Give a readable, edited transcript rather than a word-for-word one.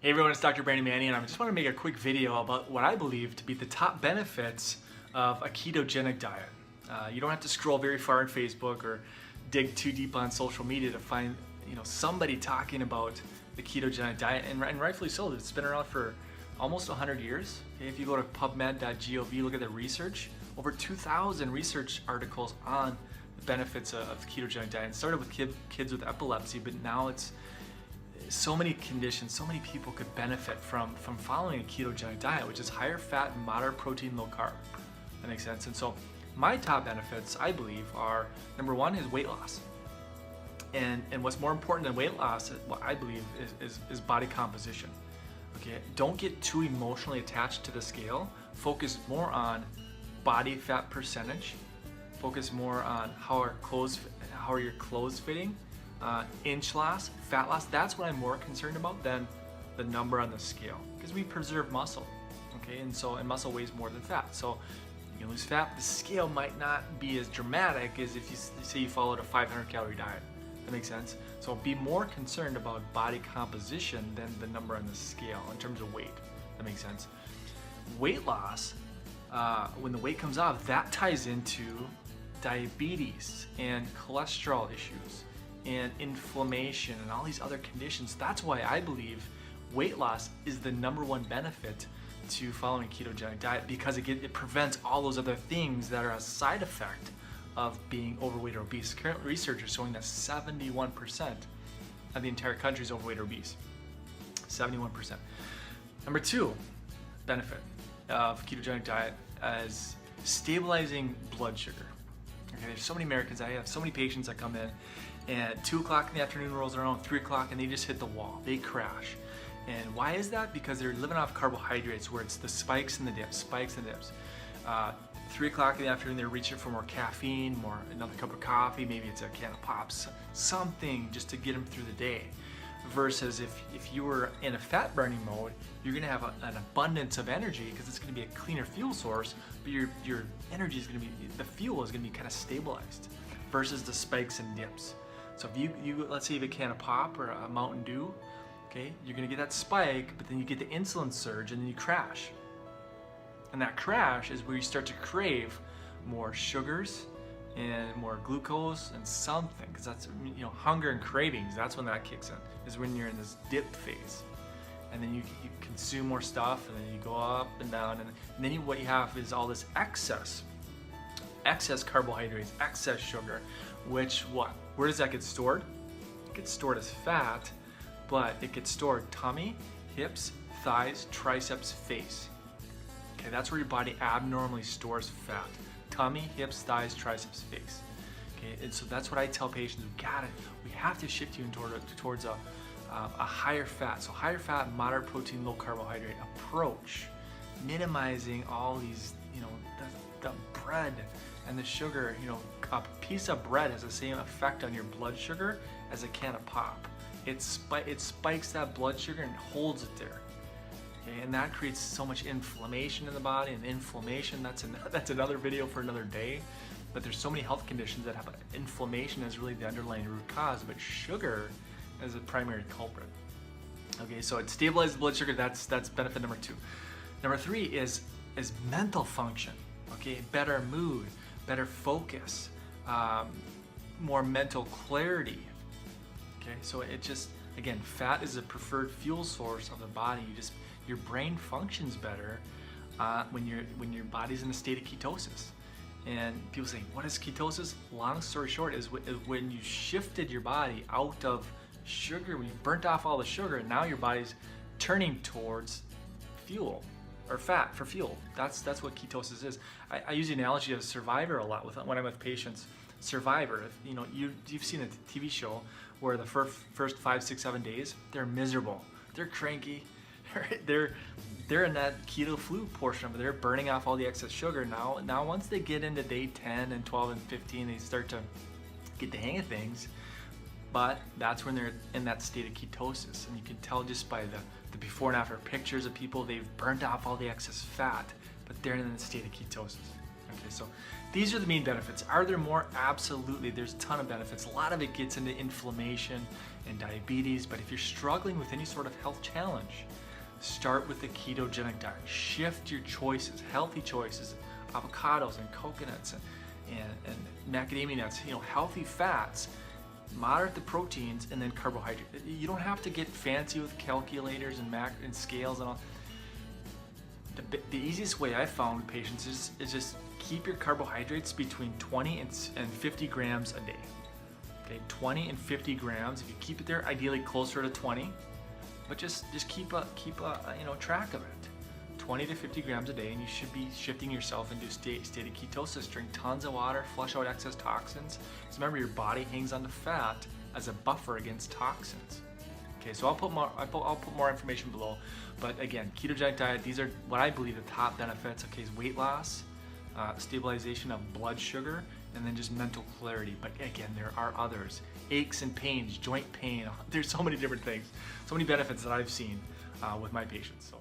Hey everyone, it's Dr. Brandon Manny, and I just want to make a quick video about what I believe to be the top benefits of a ketogenic diet. You don't have to scroll very far on Facebook or dig too deep on social media to find somebody talking about the ketogenic diet, and rightfully so. It's been around for almost 100 years. Okay? If you go to pubmed.gov, look at the research, over 2,000 research articles on the benefits of the ketogenic diet. It started with kids with epilepsy, but now it's so many conditions, so many people could benefit from following a ketogenic diet, which is higher fat, moderate protein, low carb. That makes sense. And so my top benefits, I believe, are number one is weight loss. And what's more important than weight loss, what I believe, is body composition. Okay, don't get too emotionally attached to the scale. Focus more on body fat percentage. Focus more on how are your clothes fitting. Inch loss, fat loss, that's what I'm more concerned about than the number on the scale, because we preserve muscle, okay, and muscle weighs more than fat. So you lose fat, the scale might not be as dramatic as if you say you followed a 500 calorie diet. That makes sense? So be more concerned about body composition than the number on the scale in terms of weight. That makes sense? Weight loss, when the weight comes off, that ties into diabetes and cholesterol issues and inflammation and all these other conditions. That's why I believe weight loss is the number one benefit to following a ketogenic diet, because it prevents all those other things that are a side effect of being overweight or obese. Current research is showing that 71% of the entire country is overweight or obese. 71%. Number two benefit of ketogenic diet is stabilizing blood sugar. Okay, there's so many Americans, I have so many patients that come in and 2 o'clock in the afternoon rolls around, 3 o'clock, and they just hit the wall. They crash. And why is that? Because they're living off carbohydrates, where it's the spikes and the dips, 3 o'clock in the afternoon, they're reaching for more caffeine, another cup of coffee, maybe it's a can of pops, something just to get them through the day. Versus if you were in a fat burning mode, you're gonna have an abundance of energy because it's gonna be a cleaner fuel source, but your energy is gonna be, the fuel is gonna be kind of stabilized versus the spikes and dips. So if you let's say you have a can of pop or a Mountain Dew, okay, you're gonna get that spike, but then you get the insulin surge and then you crash. And that crash is where you start to crave more sugars and more glucose and something, because that's, hunger and cravings, that's when that kicks in, is when you're in this dip phase. And then you consume more stuff, and then you go up and down, and then what you have is all this excess carbohydrates, excess sugar, which where does that get stored? It gets stored as fat, but it gets stored tummy, hips, thighs, triceps, face. Okay, that's where your body abnormally stores fat. Tummy, hips, thighs, triceps, face. Okay, and so that's what I tell patients. We have to shift you towards a higher fat. So higher fat, moderate protein, low carbohydrate approach, minimizing all these, the bread and the sugar. A piece of bread has the same effect on your blood sugar as a can of pop. It spikes that blood sugar and holds it there. Okay, and that creates so much inflammation in the body, and inflammation, that's another video for another day. But there's so many health conditions that have inflammation as really the underlying root cause, but sugar is a primary culprit. Okay, so it stabilizes blood sugar. That's benefit number two. Number three is mental function. Okay, better mood, better focus, more mental clarity. Okay, so it just, again, fat is a preferred fuel source of the body. Your brain functions better when your body's in a state of ketosis. And people say, what is ketosis? Long story short is when you shifted your body out of sugar, when you burnt off all the sugar, and now your body's turning towards fuel or fat for fuel. That's what ketosis is. I use the analogy of Survivor a lot when I'm with patients. Survivor, you've seen a TV show where the first 5, 6, 7 days, they're miserable, they're cranky, they're in that keto flu portion of it. They're burning off all the excess sugar. Now once they get into day 10 and 12 and 15, they start to get the hang of things. But that's when they're in that state of ketosis, and you can tell just by the before and after pictures of people. They've burnt off all the excess fat, but they're in the state of ketosis. Okay, so these are the main benefits. Are there more? Absolutely. There's a ton of benefits. A lot of it gets into inflammation and diabetes, but if you're struggling with any sort of health challenge, start with the ketogenic diet. Shift your choices, healthy choices, avocados and coconuts and macadamia nuts, healthy fats, moderate the proteins, and then carbohydrate. You don't have to get fancy with calculators and scales and all. The easiest way I've found with patients is just keep your carbohydrates between 20 and 50 grams a day. Okay, 20 and 50 grams. If you keep it there, ideally closer to 20, but just keep a track of it. 20 to 50 grams a day, and you should be shifting yourself into a state of ketosis. Drink tons of water, flush out excess toxins. Because remember, your body hangs on to fat as a buffer against toxins. Okay, so I'll put more information below, but again, ketogenic diet, these are what I believe the top benefits. Okay, is weight loss, stabilization of blood sugar, and then just mental clarity. But again, there are others. Aches and pains, joint pain, there's so many different things, so many benefits that I've seen with my patients. So